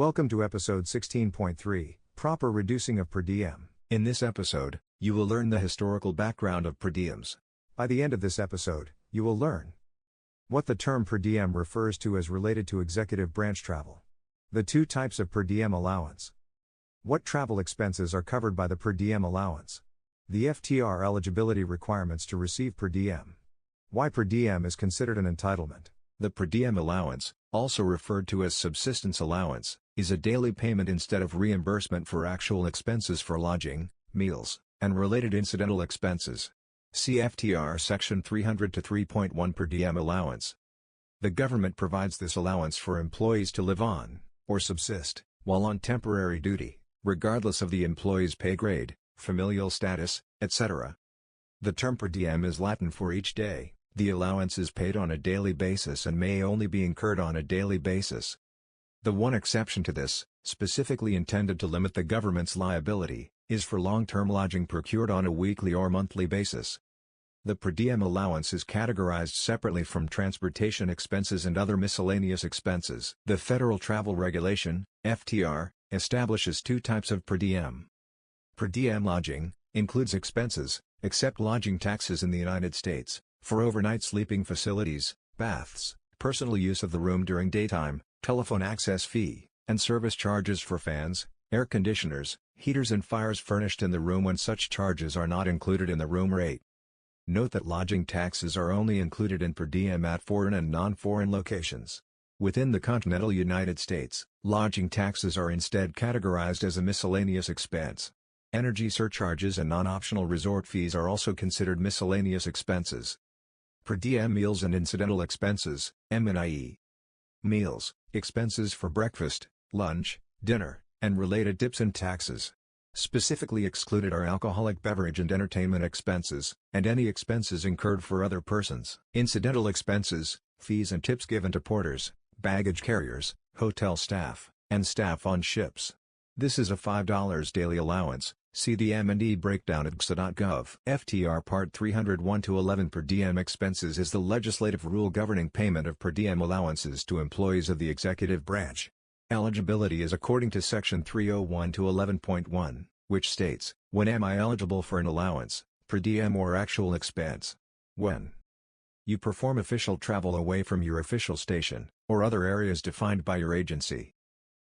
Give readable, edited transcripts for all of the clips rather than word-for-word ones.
Welcome to episode 16.3, Proper Reducing of Per Diem. In this episode, you will learn the historical background of per diems. By the end of this episode, you will learn what the term per diem refers to as related to executive branch travel, the two types of per diem allowance, what travel expenses are covered by the per diem allowance, the FTR eligibility requirements to receive per diem, why per diem is considered an entitlement. The per diem allowance, also referred to as subsistence allowance, is a daily payment instead of reimbursement for actual expenses for lodging, meals, and related incidental expenses. See FTR Section 300 to 3.1 Per Diem Allowance. The government provides this allowance for employees to live on, or subsist, while on temporary duty, regardless of the employee's pay grade, familial status, etc. The term per diem is Latin for each day. The allowance is paid on a daily basis and may only be incurred on a daily basis. The one exception to this, specifically intended to limit the government's liability, is for long-term lodging procured on a weekly or monthly basis. The per diem allowance is categorized separately from transportation expenses and other miscellaneous expenses. The Federal Travel Regulation, FTR, establishes two types of per diem. Per diem lodging includes expenses, except lodging taxes in the United States, for overnight sleeping facilities, baths, personal use of the room during daytime, telephone access fee, and service charges for fans, air conditioners, heaters and fires furnished in the room when such charges are not included in the room rate. Note that lodging taxes are only included in per diem at foreign and non-foreign locations. Within the continental United States, lodging taxes are instead categorized as a miscellaneous expense. Energy surcharges and non-optional resort fees are also considered miscellaneous expenses. Per diem meals and incidental expenses, M&IE. Meals, expenses for breakfast, lunch, dinner, and related tips and taxes. Specifically excluded are alcoholic beverage and entertainment expenses, and any expenses incurred for other persons. Incidental expenses, fees and tips given to porters, baggage carriers, hotel staff, and staff on ships. This is a $5 daily allowance. See the M&E breakdown at gsa.gov. FTR Part 301-11 Per diem expenses is the legislative rule governing payment of per diem allowances to employees of the executive branch. Eligibility is according to Section 301-11.1, which states, when am I eligible for an allowance, per diem or actual expense? When you perform official travel away from your official station, or other areas defined by your agency.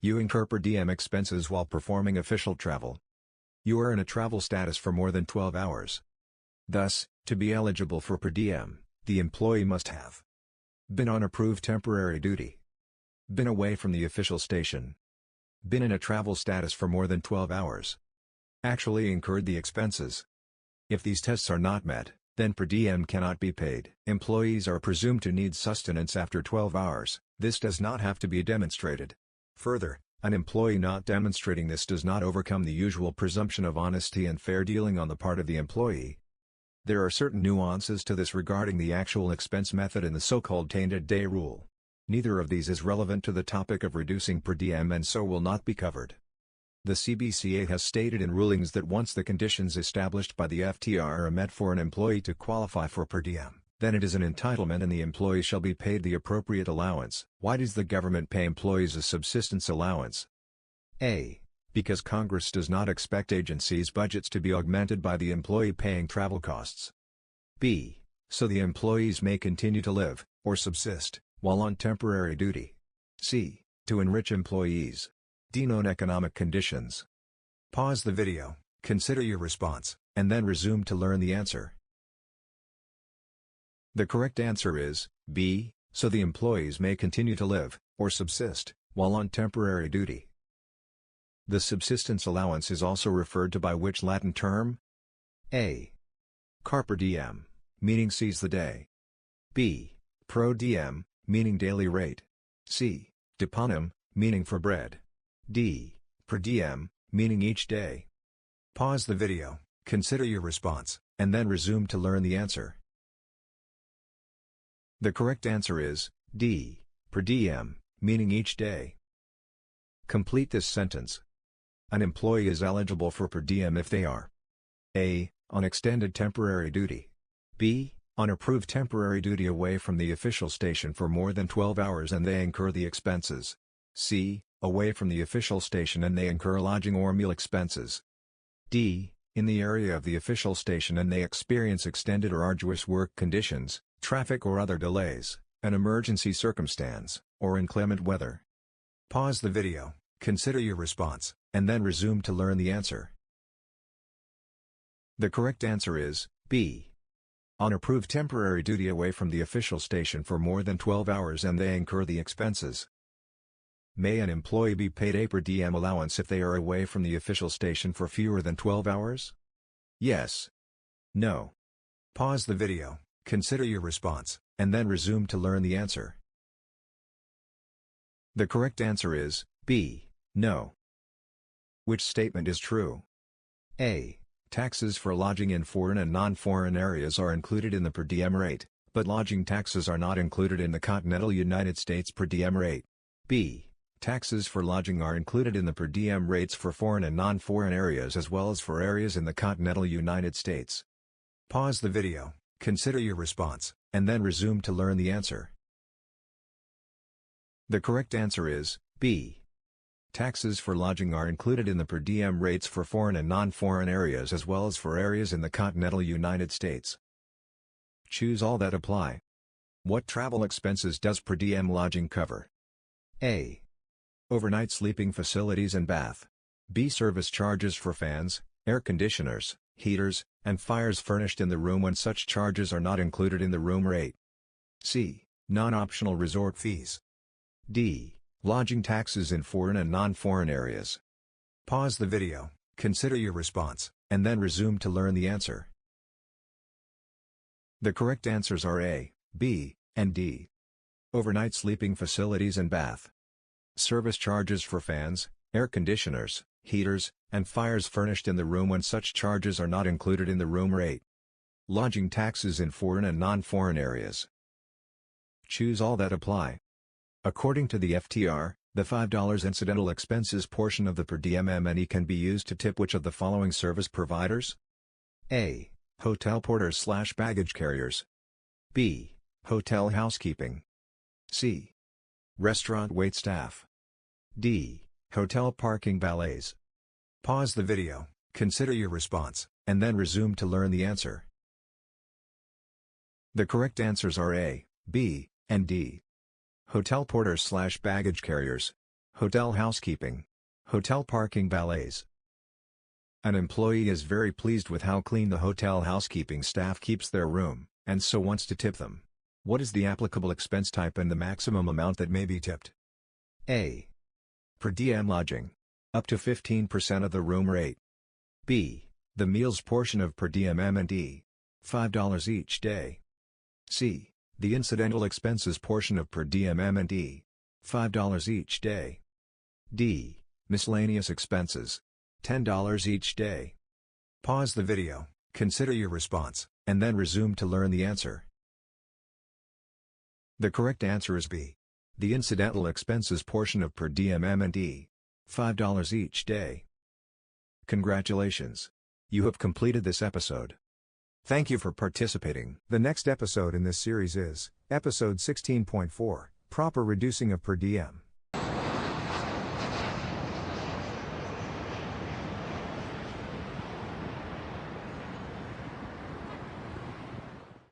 You incur per diem expenses while performing official travel. You are in a travel status for more than 12 hours. Thus, to be eligible for per diem, the employee must have been on approved temporary duty, been away from the official station, been in a travel status for more than 12 hours, actually incurred the expenses. If these tests are not met, then per diem cannot be paid. Employees are presumed to need sustenance after 12 hours. This does not have to be demonstrated. Further, an employee not demonstrating this does not overcome the usual presumption of honesty and fair dealing on the part of the employee. There are certain nuances to this regarding the actual expense method in the so-called tainted day rule. Neither of these is relevant to the topic of reducing per diem and so will not be covered. The CBCA has stated in rulings that once the conditions established by the FTR are met for an employee to qualify for per diem, then it is an entitlement and the employee shall be paid the appropriate allowance. Why does the government pay employees a subsistence allowance? A. Because Congress does not expect agencies' budgets to be augmented by the employee paying travel costs. B. So the employees may continue to live, or subsist, while on temporary duty. C. To enrich employees. D. Known economic conditions. Pause the video, consider your response, and then resume to learn the answer. The correct answer is B. So the employees may continue to live, or subsist, while on temporary duty. The subsistence allowance is also referred to by which Latin term? A. Carpe diem, meaning seize the day. B. Pro diem, meaning daily rate. C. Deponem, meaning for bread. D. Per diem, meaning each day. Pause the video, consider your response, and then resume to learn the answer. The correct answer is D. Per diem, meaning each day. Complete this sentence. An employee is eligible for per diem if they are A. On extended temporary duty. B. On approved temporary duty away from the official station for more than 12 hours and they incur the expenses. C. away from the official station and they incur lodging or meal expenses. D. In the area of the official station and they experience extended or arduous work conditions, traffic or other delays, an emergency circumstance, or inclement weather. Pause the video, consider your response, and then resume to learn the answer. The correct answer is B. On approved temporary duty away from the official station for more than 12 hours and they incur the expenses. May an employee be paid a per diem allowance if they are away from the official station for fewer than 12 hours? Yes. No. Pause the video, consider your response, and then resume to learn the answer. The correct answer is B. No. Which statement is true? A. Taxes for lodging in foreign and non-foreign areas are included in the per diem rate, but lodging taxes are not included in the continental United States per diem rate. B. Taxes for lodging are included in the per diem rates for foreign and non-foreign areas as well as for areas in the continental United States. Pause the video, consider your response, and then resume to learn the answer. The correct answer is B. Taxes for lodging are included in the per diem rates for foreign and non-foreign areas as well as for areas in the continental United States. Choose all that apply. What travel expenses does per diem lodging cover? A. Overnight sleeping facilities and bath. B. Service charges for fans, air conditioners, heaters, and fires furnished in the room when such charges are not included in the room rate. C. Non-optional resort fees. D. Lodging taxes in foreign and non-foreign areas. Pause the video, consider your response, and then resume to learn the answer. The correct answers are A, B, and D. Overnight sleeping facilities and bath. Service charges for fans, air conditioners, heaters, and fires furnished in the room when such charges are not included in the room rate. Lodging taxes in foreign and non-foreign areas. Choose all that apply. According to the FTR, the $5 incidental expenses portion of the per diem M&E can be used to tip which of the following service providers? A. Hotel porters/baggage carriers. B. Hotel housekeeping. C. Restaurant waitstaff. D. Hotel parking valets. Pause the video, consider your response, and then resume to learn the answer. The correct answers are A, B, and D. Hotel porters/baggage carriers, hotel housekeeping, hotel parking valets. An employee is very pleased with how clean the hotel housekeeping staff keeps their room, and so wants to tip them. What is the applicable expense type and the maximum amount that may be tipped? A. Per diem lodging. Up to 15% of the room rate. B. The meals portion of per diem M&E. $5 each day. C. The incidental expenses portion of per diem M&E. $5 each day. D. Miscellaneous expenses. $10 each day. Pause the video, consider your response, and then resume to learn the answer. The correct answer is B. The incidental expenses portion of per diem M&E. $5 each day. Congratulations! You have completed this episode. Thank you for participating. The next episode in this series is Episode 16.4, Proper Reducing of Per Diem.